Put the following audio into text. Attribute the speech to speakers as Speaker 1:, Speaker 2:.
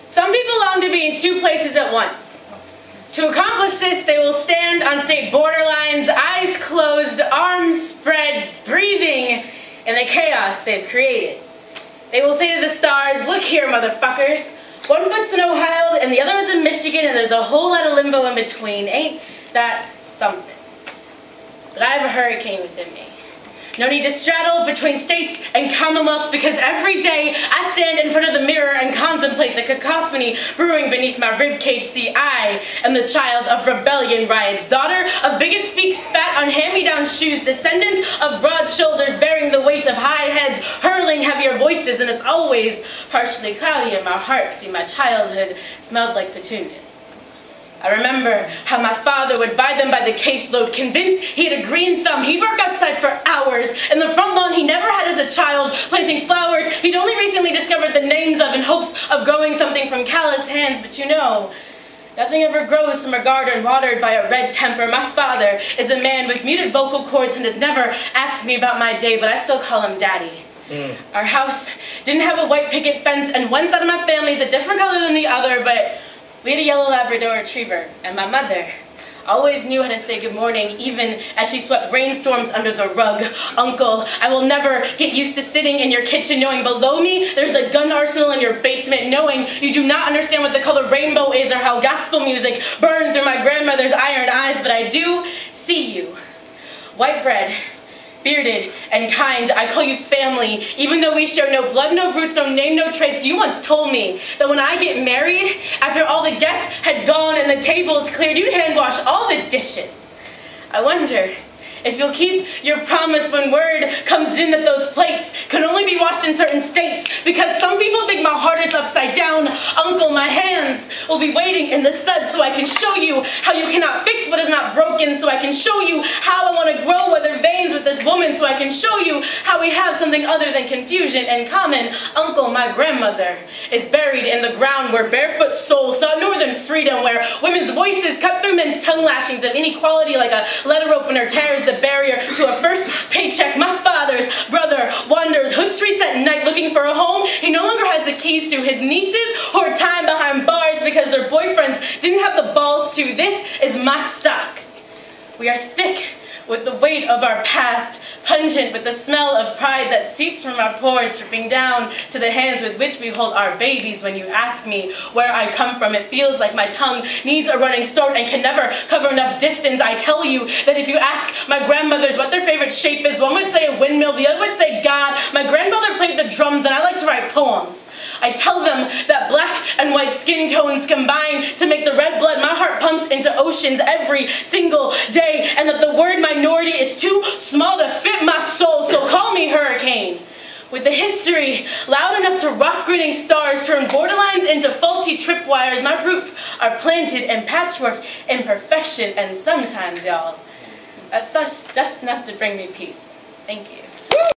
Speaker 1: Some people long to be in two places at once. To accomplish this, they will stand on state borderlines, eyes closed, arms spread, breathing in the chaos they've created. They will say to the stars, "Look here, motherfuckers. One foot's in Ohio and the other is in Michigan, and there's a whole lot of limbo in between. Ain't that something?" But I have a hurricane within me. No need to straddle between states and commonwealths, because every day I stand in front of the mirror and contemplate the cacophony brewing beneath my ribcage. See, I am the child of rebellion riots, daughter of bigot speak spat on hand-me-down shoes, descendant of broad shoulders bearing the weight of high heads, hurling heavier voices, and it's always partially cloudy in my heart. See, my childhood smelled like petunias. I remember how my father would buy them by the caseload, convinced he had a green thumb. He'd work outside for hours in the front lawn he never had as a child, planting flowers he'd only recently discovered the names of in hopes of growing something from calloused hands. But you know, nothing ever grows from a garden watered by a red temper. My father is a man with muted vocal cords and has never asked me about my day, but I still call him Daddy. Our house didn't have a white picket fence, and one side of my family is a different color than the other, but we had a yellow Labrador retriever, and my mother always knew how to say good morning, even as she swept rainstorms under the rug. Uncle, I will never get used to sitting in your kitchen knowing below me there's a gun arsenal in your basement, knowing you do not understand what the color rainbow is or how gospel music burned through my grandmother's iron eyes, but I do see you. White bread, bearded and kind, I call you family, even though we share no blood, no roots, no name, no traits. You once told me that when I get married, after all the guests had gone and the tables cleared, you'd hand wash all the dishes. I wonder if you'll keep your promise when word comes in that those plates can only be washed in certain states, because some people think my heart is upside down. Uncle, my hands will be waiting in the sun so I can show you how you cannot fix what is not broken, so I can show you how I want to grow weather veins with this woman, so I can show you how we have something other than confusion in common. Uncle, my grandmother is buried in the ground where barefoot souls saw northern freedom, where women's voices cut through men's tongue lashings of inequality like a letter opener tears the barrier to a first paycheck. My father's brother wanders hood streets at night looking for a home. He no longer has the keys to. His nieces hoard time behind bars because their boyfriends didn't have the balls to. This is my stock. We are thick with the weight of our past, pungent with the smell of pride that seeps from our pores, dripping down to the hands with which we hold our babies. When you ask me where I come from, it feels like my tongue needs a running start and can never cover enough distance. I tell you that if you ask my grandmothers what their favorite shape is, one would say a windmill, the other would say God. My grandmother played the drums, and I like to write poems. I tell them that black and white skin tones combine to make the red blood my heart pumps into oceans every single day, and that the word minority is too small to fit my soul, so call me hurricane. With the history loud enough to rock grinning stars, turn borderlines into faulty tripwires, my roots are planted in patchwork imperfection, and sometimes, y'all, that's just enough to bring me peace. Thank you.